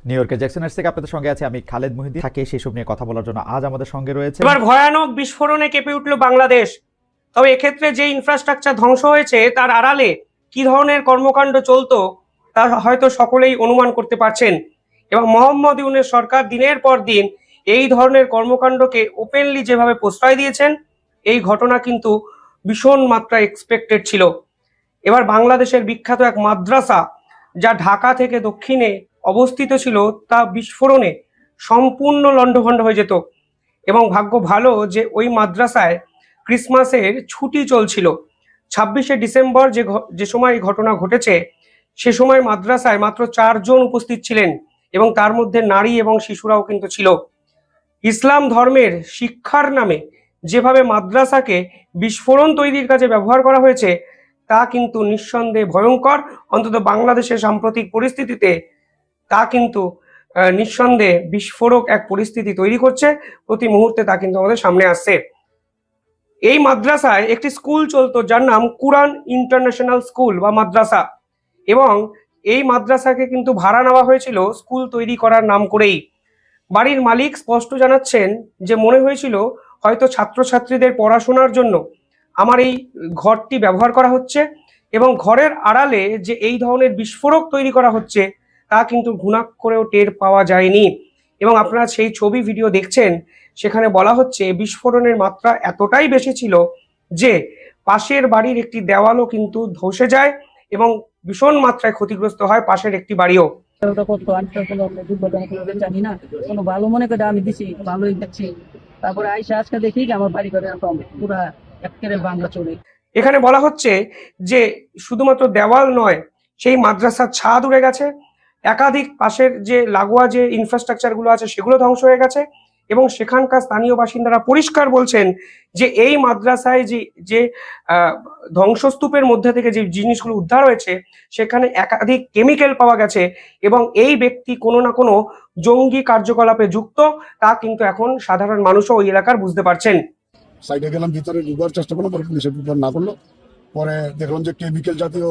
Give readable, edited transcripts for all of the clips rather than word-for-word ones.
New ইয়র্কের জ্যাকসনের থেকে আপনাদের সঙ্গে আছে আমি খালেদ মুহিদ্দিন। থাকে সেসব নিয়ে কথা বলার জন্য আজ আমাদের সঙ্গে রয়েছে। এবার ভয়ানক বিস্ফোরণে কেঁপে উঠল বাংলাদেশ। তবে এক্ষেত্রে যে ইনফ্রাস্ট্রাকচার ধ্বংস হয়েছে তার আড়ালে কি ধরনের কর্মকাণ্ড চলতো তা হয়তো সকলেই অনুমান করতে পারছেন। এবং মোহাম্মদ ইউনূস সরকার দিনের পর দিন এই ধরনের কর্মকাণ্ডকে ওপেনলি যেভাবে প্রশ্রয় দিয়েছেন, এই ঘটনা কিন্তু ভীষণ মাত্রায় এক্সপেক্টেড ছিল। এবার বাংলাদেশের বিখ্যাত এক মাদ্রাসা যা ঢাকা থেকে দক্ষিণে অবস্থিত ছিল তা বিস্ফোরণে সম্পূর্ণ লণ্ডভণ্ড হয়ে যেত। এবং ভাগ্য ভালো যে ওই মাদ্রাসায় ক্রিসমাসের ছুটি চলছিল। 26শে ডিসেম্বর যে সময় এই ঘটনা ঘটেছে সে সময় মাদ্রাসায় মাত্র 4 জন উপস্থিত ছিলেন এবং তার মধ্যে নারী এবং শিশুরাও কিন্তু ছিল। ইসলাম ধর্মের শিক্ষার নামে যেভাবে মাদ্রাসাকে বিস্ফোরণ তৈরির কাজে ব্যবহার করা হয়েছে তা কিন্তু নিঃসন্দেহে ভয়ঙ্কর। অন্তত বাংলাদেশের সাম্প্রতিক পরিস্থিতিতে তা কিন্তু নিঃসন্দেহে বিস্ফোরক এক পরিস্থিতি তৈরি করছে। প্রতি মুহূর্তে তা কিন্তু আমাদের সামনে আসছে। এই মাদ্রাসায় একটি স্কুল চলতো যার নাম কুরআন ইন্টারন্যাশনাল স্কুল বা মাদ্রাসা, এবং এই মাদ্রাসাকে কিন্তু ভাড়া নেওয়া হয়েছিল স্কুল তৈরি করার নাম করেই। বাড়ির মালিক স্পষ্ট জানাচ্ছেন যে মনে হয়েছিল হয়তো ছাত্রছাত্রীদের পড়াশোনার জন্য আমার এই ঘরটি ব্যবহার করা হচ্ছে, এবং ঘরের আড়ালে যে এই ধরনের বিস্ফোরক তৈরি করা হচ্ছে তা কিন্তু ঘুণাক্ষরেও টের পাওয়া যায়নি। এবং আপনারা সেই ছবি ভিডিও দেখছেন, সেখানে বলা হচ্ছে বিস্ফোরণের মাত্রা এতটাই বেশি ছিল যে পাশের বাড়ির একটি দেওয়ালও কিন্তু ধসে যায় এবং ভীষণ মাত্রায় ক্ষতিগ্রস্ত হয় পাশের একটি বাড়িও। ওটা করতো আমি তো কোনো দুর্ঘটনা কোনো জানি না, কোনো ভালো মনে করে আমি দিছি, ভালোই দেখছি। তারপরে আইসা আজকে দেখি যে আমার বাড়ি করে এরকম পুরা একেবারে বাংলা চলে। এখানে বলা হচ্ছে যে শুধুমাত্র দেওয়াল নয়, সেই মাদ্রাসার ছাদ উড়ে গেছে, একাধিক পাশের যে লাগোয়া যে ইনফ্রাস্ট্রাকচার গুলো আছে সেগুলো ধ্বংস হয়ে গেছে। এবং সেখানকার স্থানীয় বাসিন্দারা পরিষ্কার বলছেন যে এই মাদ্রাসায় যে যে ধ্বংসস্তূপের মধ্যে থেকে যে জিনিসগুলো উদ্ধার হয়েছে সেখানে একাধিক কেমিক্যাল পাওয়া গেছে, এবং এই ব্যক্তি কোনো না কোনো জঙ্গি কার্যকলাপে যুক্ত তা কিন্তু এখন সাধারণ মানুষও ওই এলাকার বুঝতে পারছেন। সাইডে গেলাম, ভিতরে ঢুকার চেষ্টা করলাম, পরে পুলিশের বিপদ না করলো। পরে দেখলাম যে কেমিক্যাল জাতীয়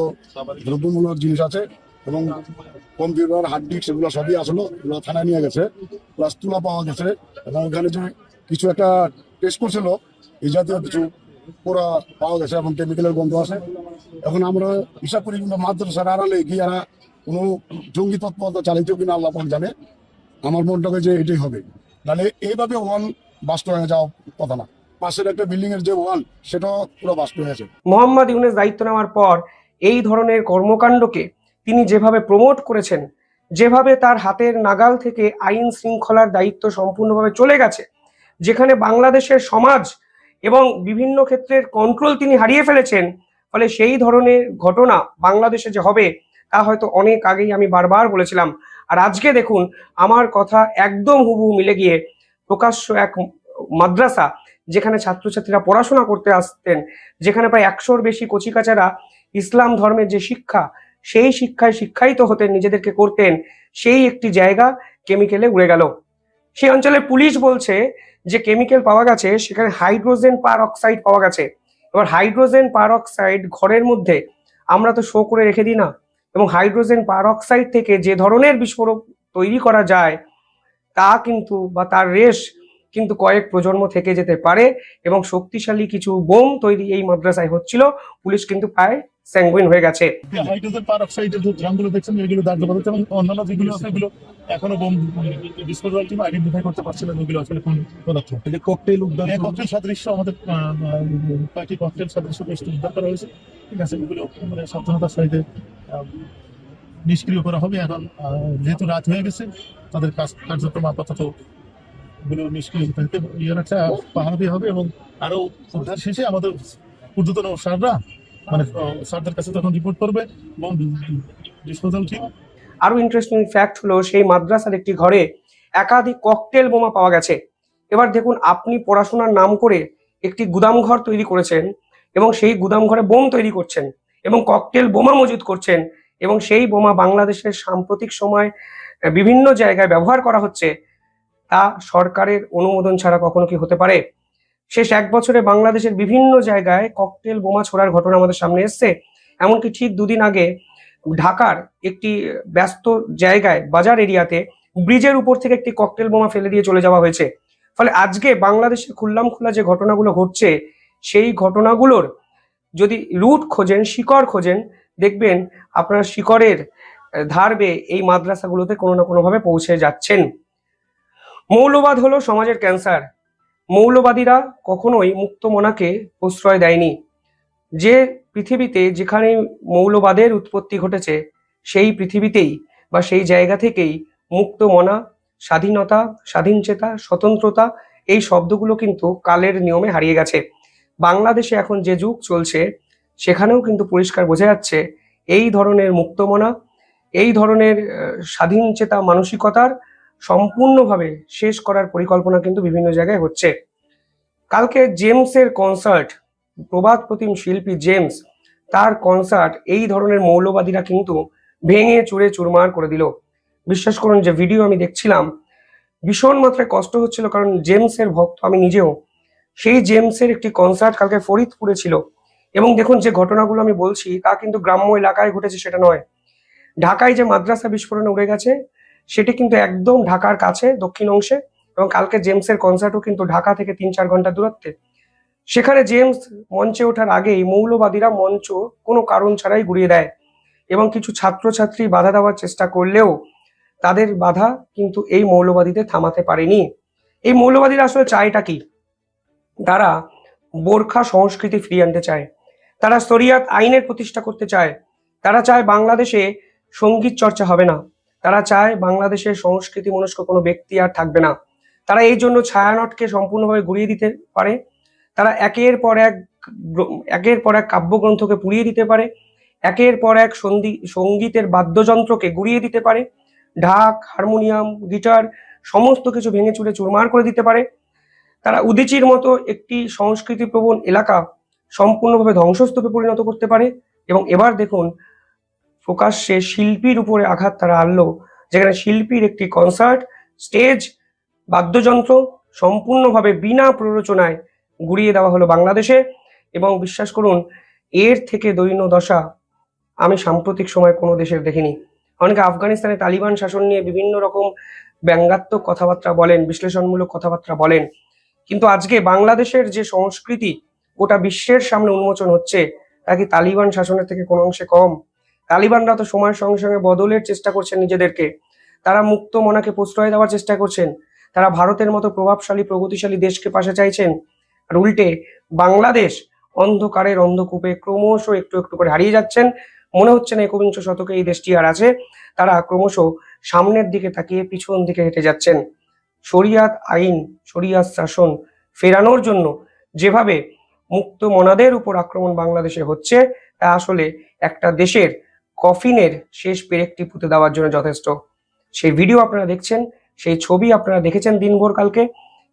দ্রব্যমূলক জিনিস আছে এবং কম্পিউটার হার্ড ডিস্ক সেগুলো সবই আসলো, ওগুলো থানায় নিয়ে গেছে। প্লাস তুলা পাওয়া গেছে এবং ওখানে যে কিছু একটা টেস্ট করছিল এই জাতীয় কিছু পোড়া পাওয়া গেছে এবং কেমিক্যালের গন্ধ আছে। এখন আমরা হিসাব করি কিন্তু মাদ্রাসার আড়ালে কি এরা কোনো জঙ্গি তৎপরতা চালিত কিনা আল্লাহ পাক জানে। আমার মনটাকে যে এটাই হবে, নাহলে এইভাবে ওয়াল বাস্ট হয়ে যাওয়ার কথা না। পাশের একটা বিল্ডিং এর যে ওয়াল সেটা পুরো বাস্ট হয়ে গেছে। মোহাম্মদ ইউনূস দায়িত্ব নেওয়ার পর এই ধরনের কর্মকাণ্ডকে তিনি যেভাবে প্রমোট করেছেন, যেভাবে তার হাতের নাগাল থেকে আইন শৃঙ্খলার দায়িত্ব সম্পূর্ণভাবে চলে গেছে, যেখানে বাংলাদেশের সমাজ এবং বিভিন্ন ক্ষেত্রের কন্ট্রোল তিনি হারিয়ে ফেলেছেন, ফলে সেই ধরনের ঘটনা বাংলাদেশে যে হবে তা হয়তো অনেক আগেই আমি বারবার বলেছিলাম। আর আজকে দেখুন আমার কথা একদম হুবহু মিলে গিয়ে প্রকাশ্য এক মাদ্রাসা যেখানে ছাত্রছাত্রীরা পড়াশোনা করতে আসতেন, যেখানে প্রায় 100-র বেশি কচিকাচারা ইসলাম ধর্মের যে শিক্ষা সেই শিক্ষায় শিক্ষায়িত হতেন, নিজেদেরকে করতেন, সেই একটি জায়গা কেমিক্যালে উড়ে গেল। সেই অঞ্চলের পুলিশ বলছে যে কেমিক্যাল পাওয়া গেছে, সেখানে হাইড্রোজেন পার অক্সাইড পাওয়া গেছে। এবার হাইড্রোজেন পার অক্সাইড ঘরের মধ্যে আমরা তো শো করে রেখে দিই না, এবং হাইড্রোজেন পার অক্সাইড থেকে যে ধরনের বিস্ফোরক তৈরি করা যায় তা কিন্তু বা তার রেশ কিন্তু কয়েক প্রজন্ম থেকে যেতে পারে, এবং শক্তিশালী কিছু বোম তৈরি এই মাদ্রাসায় হচ্ছিল। পুলিশ কিন্তু প্রায় স্যাঙ্গুইন হয়ে গেছে। হাইড্রোজেন পারঅক্সাইডের যে ড্রামগুলো দেখছেন এগুলো দাগ দেওয়া হচ্ছে এবং অন্যান্য যেগুলো আছে এগুলো এখনো বোম ডিসপোজাল টিম আইডেন্টিফাই করতে পারছে না ওইগুলো আসলে কোন পদার্থ। যে ককটেল উদ্ধার, ককটেল সাদৃশ্য আমাদের কয়েকটি ককটেল সাদৃশ্য বস্তু উদ্ধার করা হয়েছে। ঠিক আছে, এগুলো মানে সাবধানতার সহিতে নিষ্ক্রিয় করা হবে। এখন যেহেতু রাত হয়ে গেছে তাদের কার্যক্রম আপাতত এগুলো নিষ্ক্রিয় হতে একটা পাহারা দিয়ে হবে, এবং আরো উদ্ধার শেষে আমাদের ঊর্ধ্বতন স্যাররা মানে স্যারদের কাছে তখন রিপোর্ট করবে এবং ডিসপোজাল টিম। আরো ইন্টারেস্টিং ফ্যাক্ট হলো সেই মাদ্রাসার একটি ঘরে একাধিক ককটেল বোমা পাওয়া গেছে। এবার দেখুন, আপনি পড়াশোনার নাম করে একটি গুদাম ঘর তৈরি করেছেন এবং সেই গুদাম ঘরে বোম তৈরি করছেন এবং ককটেল বোমা মজুত করছেন, এবং সেই বোমা বাংলাদেশের সাম্প্রতিক সময় বিভিন্ন জায়গায় ব্যবহার করা হচ্ছে, তা সরকারের অনুমোদন ছাড়া কখনো কি হতে পারে? শেষ 1 বছরে বাংলাদেশের বিভিন্ন জায়গায় ককটেল বোমা ছোড়ার ঘটনা আমাদের সামনে এসছে। এমনকি ঠিক 2 দিন আগে ঢাকার একটি ব্যস্ত জায়গায় বাজার এরিয়াতে ব্রিজের উপর থেকে একটি ককটেল বোমা ফেলে দিয়ে চলে যাওয়া হয়েছে। ফলে আজকে বাংলাদেশে খুল্লামখুল্লা যে ঘটনাগুলো ঘটছে, সেই ঘটনাগুলোর যদি রুট খোঁজেন, শিকড় খোঁজেন, দেখবেন আপনার শিকড়ের ধার বেয়ে এই মাদ্রাসাগুলোতে কোনো না কোনোভাবে পৌঁছে যাচ্ছেন। মৌলবাদ হলো সমাজের ক্যান্সার। মৌলবাদীরা কখনোই মুক্তমনাকে প্রশ্রয় দেয়নি। যে পৃথিবীতে যেখানে মৌলবাদের উৎপত্তি ঘটেছে, সেই পৃথিবীতেই বা সেই জায়গা থেকেই মুক্তমনা, স্বাধীনতা, স্বাধীনচেতা, স্বতন্ত্রতা এই শব্দগুলো কিন্তু কালের নিয়মে হারিয়ে গেছে। বাংলাদেশে এখন যে যুগ চলছে, সেখানেও কিন্তু পরিষ্কার বোঝা যাচ্ছে এই ধরনের মুক্তমনা, এই ধরনের স্বাধীনচেতা মানসিকতার সম্পূর্ণভাবে শেষ করার পরিকল্পনা কিন্তু বিভিন্ন জায়গায় হচ্ছে। কালকে জেমসের কনসার্ট, প্রবাদ প্রতিম শিল্পী জেমস, তার কনসার্ট এই ধরনের মৌলবাদীরা কিন্তু ভেঙে চুরে চুরমার করে দিল। বিশ্বাস করুন, যে ভিডিও আমি দেখছিলাম, ভীষণ মাত্রায় কষ্ট হচ্ছিল, কারণ জেমসের ভক্ত আমি নিজেও। সেই জেমসের একটি কনসার্ট কালকে ফরিদপুরে ছিল, এবং দেখুন যে ঘটনাগুলো আমি বলছি তা কিন্তু গ্রাম্য এলাকায় ঘটেছে সেটা নয়। ঢাকায় যে মাদ্রাসা বিস্ফোরণে উড়ে গেছে, সেটি কিন্তু একদম ঢাকার কাছে দক্ষিণ অংশে, এবং কালকে জেমসের কনসার্টও কিন্তু ঢাকা থেকে 3-4 ঘন্টা দূরত্বে। সেখানে জেমস মঞ্চে ওঠার আগেই মৌলবাদীরা মঞ্চ কোনো কারণ ছাড়াই গুড়িয়ে দেয়, এবং কিছু ছাত্রছাত্রী বাধা দেওয়ার চেষ্টা করলেও তাদের বাধা কিন্তু এই মৌলবাদীদের থামাতে পারেনি। এই মৌলবাদীরা আসলে চায়টা কি? তারা বোরখা সংস্কৃতি ফিরিয়ে আনতে চায়, তারা শরিয়াত আইনের প্রতিষ্ঠা করতে চায়, তারা চায় বাংলাদেশে সঙ্গীত চর্চা হবে না, তারা চায় বাংলাদেশের সংস্কৃতি মনস্ক কোনো ব্যক্তি আর থাকবে না। তারা এই জন্য ছায়ানটকে সম্পূর্ণভাবে গুড়িয়ে দিতে পারে, তারা একের পর এক কাব্যগ্রন্থকে পুড়িয়ে দিতে পারে, একের পর এক সঙ্গীতের বাদ্যযন্ত্রকে গুড়িয়ে দিতে পারে, ঢাক, হারমোনিয়াম, গিটার সমস্ত কিছু ভেঙে চুরে চুরমার করে দিতে পারে। তারা উদীচীর মতো একটি সংস্কৃতি প্রবণ এলাকা সম্পূর্ণভাবে ধ্বংসস্তূপে পরিণত করতে পারে। এবং এবার দেখুন, প্রকাশ্যে শিল্পীর উপরে আঘাত তারা আনলো, যেখানে শিল্পীর একটি কনসার্ট, স্টেজ, বাদ্যযন্ত্র সম্পূর্ণভাবে বিনা প্ররোচনায় গুড়িয়ে দেওয়া হলো বাংলাদেশে। এবং বিশ্বাস করুন, এর থেকে দৈন্য দশা আমি সাম্প্রতিক সময় কোনো দেশের দেখিনি। অনেকে আফগানিস্তানে তালিবান শাসন নিয়ে বিভিন্ন রকম ব্যঙ্গাত্মক কথাবার্তা বলেন, বিশ্লেষণমূলক কথাবার্তা বলেন, কিন্তু আজকে বাংলাদেশের যে সংস্কৃতি গোটা বিশ্বের সামনে উন্মোচন হচ্ছে, তা কি তালিবান শাসনের থেকে কোনো অংশে কম? তালিবানরা তো সময়ের সঙ্গে সঙ্গে বদলের চেষ্টা করছেন নিজেদেরকে, তারা মুক্ত মনাকে প্রশ্রয় দেওয়ার চেষ্টা করছেন, তারা ভারতের মতো প্রভাবশালী প্রগতিশালী দেশকে পাশে চাইছেন। আর উল্টে বাংলাদেশ অন্ধকারের অন্ধকূপে ক্রমশ একটু একটু করে হারিয়ে যাচ্ছেন। মনে হচ্ছে না একবিংশ শতকে এই দেশটি আর আছে। তারা ক্রমশ সামনের দিকে তাকিয়ে পিছন দিকে হেঁটে যাচ্ছেন। শরিয়াত আইন, শরিয়াত শাসন ফেরানোর জন্য যেভাবে মুক্ত মনাদের উপর আক্রমণ বাংলাদেশে হচ্ছে, তা আসলে একটা দেশের কফিনের শেষ পেরেকটি পুঁতে দেওয়ার জন্য যথেষ্ট। সেই ভিডিও আপনারা দেখছেন, সেই ছবি আপনারা দেখেছেন দিনভর কালকে,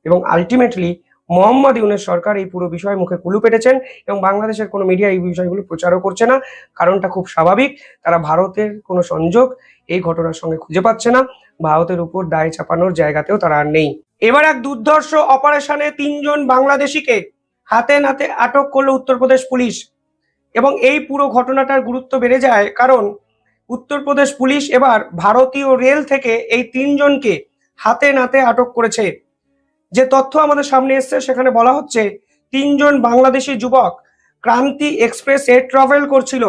এবং আলটিমেটলি মোহাম্মদ ইউনূস সরকার এই পুরো বিষয় মুখে কুলু পেটেছেন, এবং বাংলাদেশের কোনো মিডিয়া এই বিষয়গুলো প্রচারও করছে না। কারণটা খুব স্বাভাবিক, তারা ভারতের কোনো সংযোগ এই ঘটনার সঙ্গে খুঁজে পাচ্ছে না, ভারতের উপর দায় চাপানোর জায়গাতেও তারা আর নেই। এবার এক দুর্ধর্ষ অপারেশনে 3 জন বাংলাদেশিকে হাতে নাতে আটক করলো উত্তরপ্রদেশ পুলিশ। এবং এই পুরো ঘটনাটার গুরুত্ব বেড়ে যায়, কারণ উত্তরপ্রদেশ পুলিশ এবার ভারতীয় রেল থেকে এই 3 জনকে হাতে নাতে আটক করেছে। যে তথ্য আমাদের সামনে এসছে, সেখানে বলা হচ্ছে 3 জন বাংলাদেশি যুবক ক্রান্তি এক্সপ্রেসে ট্রাভেল করছিল,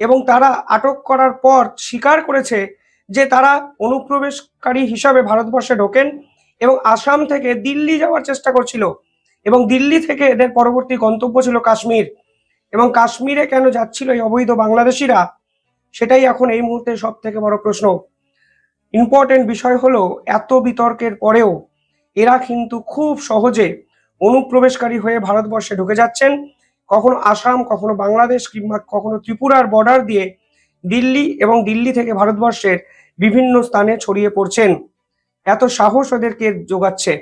এবং তারা আটক করার পর স্বীকার করেছে যে তারা অনুপ্রবেশকারী হিসাবে ভারতবর্ষে ঢোকেন এবং আসাম থেকে দিল্লি যাওয়ার চেষ্টা করছিল, এবং দিল্লি থেকে এদের পরবর্তী গন্তব্য ছিল কাশ্মীর। এবং কাশ্মীরে কেন যাচ্ছিল এই অবৈধ বাংলাদেশিরা, সেটাই এখন এই মুহূর্তে সব থেকে বড় প্রশ্ন। ইম্পর্টেন্ট বিষয় হলো, এত বিতর্কের পরেও এরা কিন্তু খুব সহজে অনুপ্রবেশকারী হয়ে ভারতবর্ষে ঢুকে যাচ্ছেন, কখনো আসাম, কখনো বাংলাদেশ, কিংবা কখনো ত্রিপুরার বর্ডার দিয়ে দিল্লি, এবং দিল্লি থেকে ভারতবর্ষের বিভিন্ন স্থানে ছড়িয়ে পড়ছেন। এত সাহস ওদেরকে যোগাচ্ছে,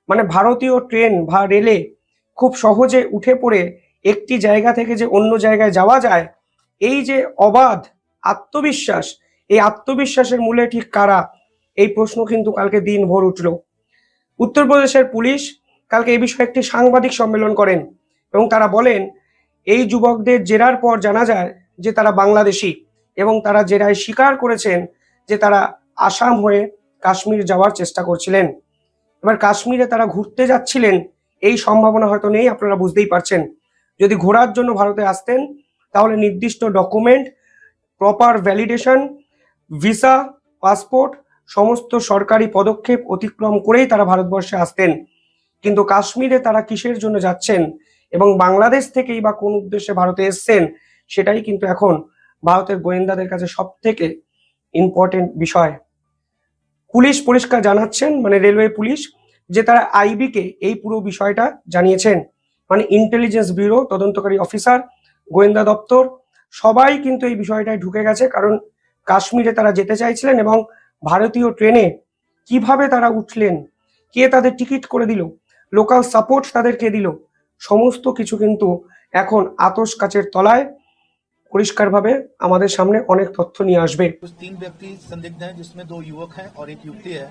মানে ভারতীয় ট্রেন বা রেলে খুব সহজে উঠে পড়ে একটি জায়গা থেকে যে অন্য জায়গায় যাওয়া যায়, এই যে অবাধ আত্মবিশ্বাস, এই আত্মবিশ্বাসের মূলে ঠিক কারা, এই প্রশ্ন কিন্তু কালকে দিনভর উঠল। উত্তরপ্রদেশের পুলিশ কালকে এই বিষয়ে একটি সাংবাদিক সম্মেলন করেন, এবং তারা বলেন এই যুবকদের জেরার পর জানা যায় যে তারা বাংলাদেশি, এবং তারা জেরায় স্বীকার করেছেন যে তারা আসাম হয়ে কাশ্মীর যাওয়ার চেষ্টা করছিলেন। এবার কাশ্মীরে তারা ঘুরতে যাচ্ছিলেন এই সম্ভাবনা হয়তো নেই, আপনারা বুঝতেই পারছেন। যদি ঘোরার জন্য ভারতে আসতেন তাহলে নির্দিষ্ট document, proper validation, visa, passport, সমস্ত সরকারি পদক্ষেপ অতিক্রম করেই তারা ভারতবর্ষে আসতেন। কিন্তু কাশ্মীরে তারা কিসের জন্য যাচ্ছেন এবং বাংলাদেশ থেকেই বা কোন উদ্দেশ্যে ভারতে এসছেন, সেটাই কিন্তু এখন ভারতের গোয়েন্দাদের কাছে সব থেকে ইম্পর্টেন্ট বিষয়। পুলিশ পরিষ্কার জানাচ্ছেন, মানে রেলওয়ে পুলিশ, যে তারা আইবি কে এই পুরো বিষয়টা জানিয়েছেন। মানে ইন্টেলিজেন্স ব্যুরো, তদন্তকারী অফিসার, গোয়েন্দা দপ্তর সবাই কিন্তু এই বিষয়টায় ঢুকে গেছে। কারণ কাশ্মীরে তারা যেতে চাইছিলেন এবং ভারতীয় ট্রেনে কিভাবে তারা উঠলেন, কে তাদের টিকিট করে দিল, লোকাল সাপোর্ট তাদেরকে দিল, সমস্ত কিছু কিন্তু এখন আতশ কাচের তলায় পরিষ্কারভাবে আমাদের সামনে অনেক তথ্য নিয়ে আসবে। कुछ 3 व्यक्ति संदिग्ध हैं, जिसमें 2 युवक हैं और एक युवती है।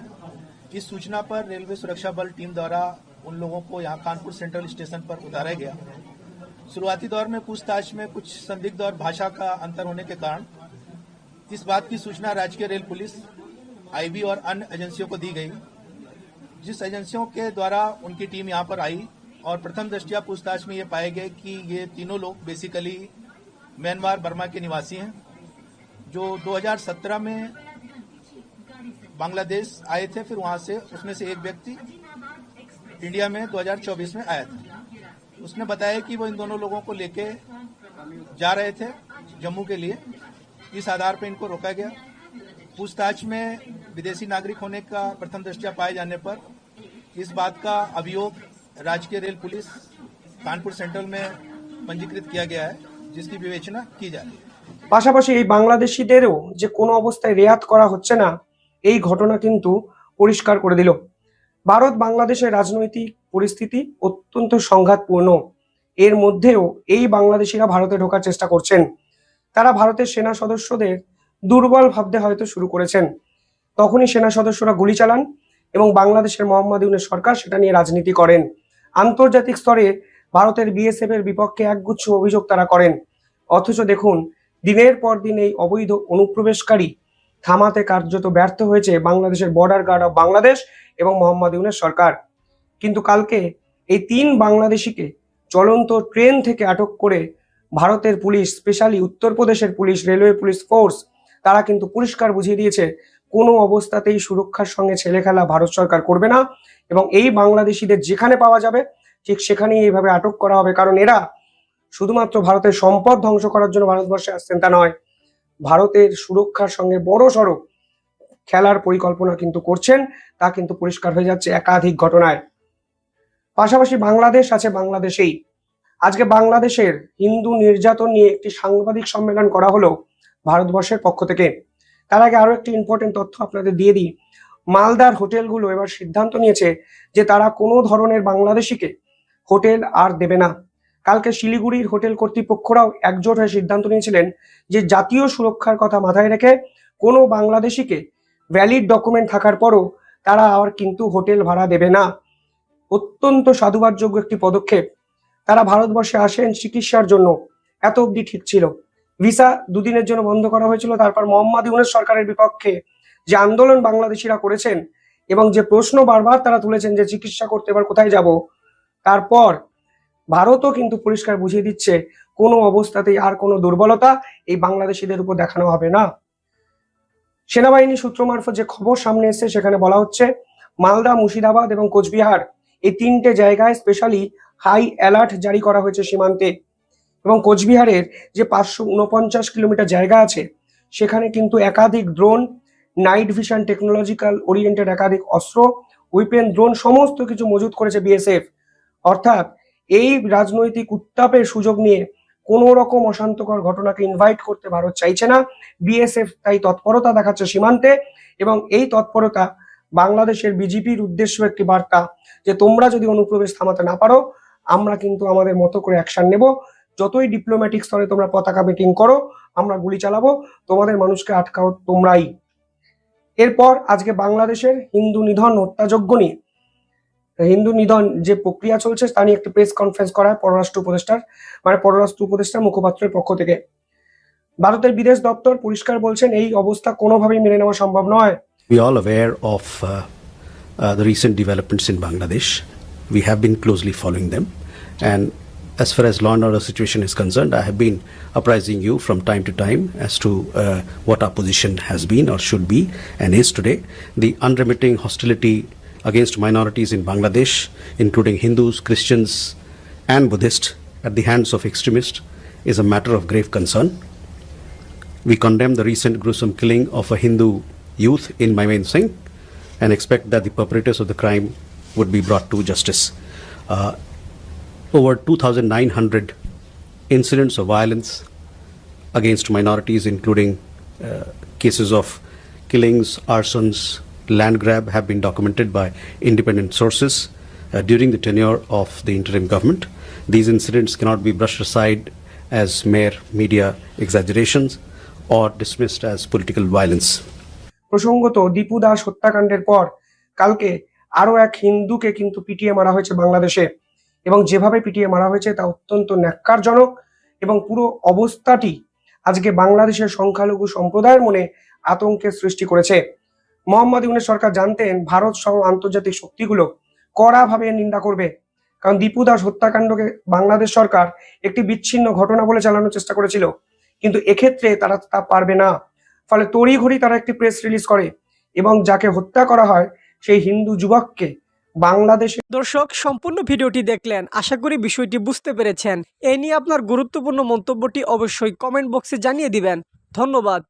इस सूचना पर रेलवे सुरक्षा बल टीम द्वारा उन लोगों को यहां कानपुर सेंट्रल स्टेशन पर उतारा गया। शुरुआती दौर में पूछताछ में कुछ संदिग्ध और भाषा का अंतर होने के कारण इस बात की सूचना राजकीय रेल पुलिस, आईबी और अन्य एजेंसियों को दी गई, जिस एजेंसियों के द्वारा उनकी टीम यहां पर आई और प्रथम दृष्टया पूछताछ में ये पाए गए कि ये तीनों लोग बेसिकली म्यांमार बर्मा के निवासी हैं, जो 2017 में बांग्लादेश आए थे। फिर वहां से उसमें से एक व्यक्ति इंडिया में 2024 में आया था। उसने बताया कि वो इन दोनों लोगों को लेके जा रहे थे जम्मू के लिए। इस आधार पर इनको रोका गया। पूछताछ में विदेशी नागरिक होने का प्रथम दृष्टया पाए जाने पर इस बात का अभियोग राजकीय रेल पुलिस कानपुर सेंट्रल में पंजीकृत किया गया है, जिसकी विवेचना की जा रही है। পাশাপাশি এই বাংলাদেশিদেরও যে কোনো অবস্থায় রেয়াত করা হচ্ছে না, এই ঘটনা কিন্তু পরিষ্কার করে দিল। ভারত বাংলাদেশের রাজনৈতিক পরিস্থিতি অত্যন্ত সংঘাতপূর্ণ। এর মধ্যেও এই বাংলাদেশিরা ভারতে ঢোকার চেষ্টা করছেন। তারা ভারতের সেনা সদস্যদের দুর্বল ভাবতে হয়তো শুরু করেছেন। তখনই সেনা সদস্যরা গুলি চালান এবং বাংলাদেশের মোহাম্মদ ইউনূস সরকার সেটা নিয়ে রাজনীতি করেন। আন্তর্জাতিক স্তরে ভারতের বিএসএফ এর বিপক্ষে একগুচ্ছ অভিযোগ তারা করেন। অথচ দেখুন, দিনের পর দিন এই অবৈধ অনুপ্রবেশকারী থামাতে কার্যত ব্যর্থ হয়েছে বাংলাদেশের বর্ডার গার্ড অফ বাংলাদেশ এবং মোহাম্মদ ইউনূস সরকার। কিন্তু কালকে এই 3 বাংলাদেশিকে চলন্ত ট্রেন থেকে আটক করে ভারতের পুলিশ, স্পেশালি উত্তরপ্রদেশের পুলিশ, রেলওয়ে পুলিশ ফোর্স, তারা কিন্তু পরিষ্কার বুঝিয়ে দিয়েছে কোনো অবস্থাতেই সুরক্ষার সঙ্গে ছেলে খেলা ভারত সরকার করবে না এবং এই বাংলাদেশিদের যেখানে পাওয়া যাবে ঠিক সেখানেই এইভাবে আটক করা হবে। কারণ এরা শুধুমাত্র ভারতের সম্পদ ধ্বংস করার জন্য ভারতবর্ষে আসছেন তা নয়, ভারতের সুরক্ষার সঙ্গে বড়সড় খেলার পরিকল্পনা কিন্তু করছেন, তা কিন্তু পরিষ্কার হয়ে যাচ্ছে একাধিক ঘটনায়। পাশাপাশি বাংলাদেশ আছে বাংলাদেশেই। আজকে বাংলাদেশের হিন্দু নির্যাতন নিয়ে একটি সাংবাদিক সম্মেলন করা হলো ভারতবর্ষের পক্ষ থেকে। তার আগে আরো একটি ইম্পর্টেন্ট তথ্য আপনাদের দিয়ে দিই। মালদার হোটেলগুলো এবার সিদ্ধান্ত নিয়েছে যে তারা কোনো ধরনের বাংলাদেশিকে হোটেল আর দেবে না। কালকে শিলিগুড়ির হোটেল কর্তৃপক্ষরাও একজোট হয়ে সিদ্ধান্ত নিয়েছিলেন যে জাতীয় সুরক্ষার কথা মাথায় রেখে কোনো বাংলাদেশিকে ভ্যালিড ডকুমেন্ট থাকার পরও তারা আর কিন্তু হোটেল ভাড়া দেবে না। অত্যন্ত সাধুবাদযোগ্য একটি পদক্ষেপ। তারা ভারতবর্ষে আসেন চিকিৎসার জন্য, এত অবধি ঠিক ছিল। ভিসা 2 দিনের জন্য বন্ধ করা হয়েছিল। তারপর মোহাম্মদ ইউনূস সরকারের বিপক্ষে যে আন্দোলন বাংলাদেশিরা করেছেন এবং যে প্রশ্ন বারবার তারা তুলেছেন যে চিকিৎসা করতে এবার কোথায় যাব, তারপর ভারতও কিন্তু পরিষ্কার বুঝিয়ে দিচ্ছে কোনো অবস্থাতেই আর কোনো দুর্বলতা এই বাংলাদেশিদের উপর দেখানো হবে না। সেনাবাহিনী সূত্র মারফত যে খবর সামনে এসেছে সেখানে বলা হচ্ছে মালদা, মুর্শিদাবাদ এবং কোচবিহার এই 3টে জায়গায় স্পেশালি হাই অ্যালার্ট জারি করা হয়েছে সীমান্তে। এবং কোচবিহারের যে 549 কিলোমিটার জায়গা আছে সেখানে কিন্তু একাধিক drone, night vision technological oriented একাধিক অস্ত্র, উইপেন, ড্রোন সমস্ত কিছু মজুত করেছে বিএসএফ। অর্থাৎ এই রাজনৈতিক উত্তাপের সুযোগ নিয়ে কোনো রকম অশান্তকর ঘটনাকে ইনভাইট করতে ভারত চাইছে না। বিএসএফ তাই তৎপরতা দেখাচ্ছে সীমান্তে এবং এই তৎপরতা বাংলাদেশের বিজেপির উদ্দেশ্য একটি বার্তা যে তোমরা যদি অনুপ্রবেশ থামাতে না পারো আমরা কিন্তু আমাদের মতো করে অ্যাকশন নেব। যতই ডিপ্লোম্যাটিক স্তরে তোমরা পতাকা মিটিং করো, আমরা গুলি চালাবো, তোমাদের মানুষকে আটকাও তোমরাই। এরপর আজকে বাংলাদেশের হিন্দু নিধন হত্যাযজ্ঞ নিয়ে, হিন্দু নিধন যে প্রক্রিয়া চলছে তা নিয়ে একটি প্রেস কনফারেন্স করা হয় পররাষ্ট্র উপদেষ্টার মুখপাত্রের পক্ষ থেকে। ভারতের বিদেশ দপ্তর পরিষ্কার বলছেন এই অবস্থা কোনোভাবেই মেনে নেওয়া সম্ভব নয়। We are all aware of the recent developments in Bangladesh. We have been closely following them, and as far as law and order situation is concerned, I have been apprising you from time to time as to what our position has been or should be and is today. The unremitting hostility against minorities in Bangladesh, including Hindus, Christians and Buddhists at the hands of extremists, is a matter of grave concern. We condemn the recent gruesome killing of a Hindu youth in Mymensingh and expect that the perpetrators of the crime would be brought to justice. Over 2,900 incidents of violence against minorities, including cases of killings, arsons, land grab, have been documented by independent sources during the tenure of the interim government. These incidents cannot be brushed aside as mere media exaggerations or dismissed as political violence. প্রসঙ্গত দীপু দাস হত্যাকাণ্ডের পর কালকে আরো এক হিন্দুকে কিন্তু পিটিয়ে মারা হয়েছে বাংলাদেশে, এবং যেভাবে পিটিয়ে মারা হয়েছে তা অত্যন্ত ন্যাক্কারজনক, এবং পুরো অবস্থাটি আজকে বাংলাদেশের সংখ্যালঘু সম্প্রদায়ের মনে আতঙ্কের সৃষ্টি করেছে। মোহাম্মদ ইউনূস সরকার জানতেন ভারত সহ আন্তর্জাতিক শক্তিগুলো কড়াভাবে নিন্দা করবে, কারণ দীপু দাস হত্যাকাণ্ডকে বাংলাদেশ সরকার একটি বিচ্ছিন্ন ঘটনা বলে চালানোর চেষ্টা করেছিল, কিন্তু এক্ষেত্রে তারা তা পারবে না। ফলে তড়িঘড়ি তারা একটি প্রেস রিলিজ করে এবং যাকে হত্যা করা হয় সেই হিন্দু যুবককে বাংলাদেশে। দর্শক, সম্পূর্ণ ভিডিওটি দেখলেন, আশা করি বিষয়টি বুঝতে পেরেছেন। এ নিয়ে আপনার গুরুত্বপূর্ণ মন্তব্যটি অবশ্যই কমেন্ট বক্সে জানিয়ে দিবেন। ধন্যবাদ।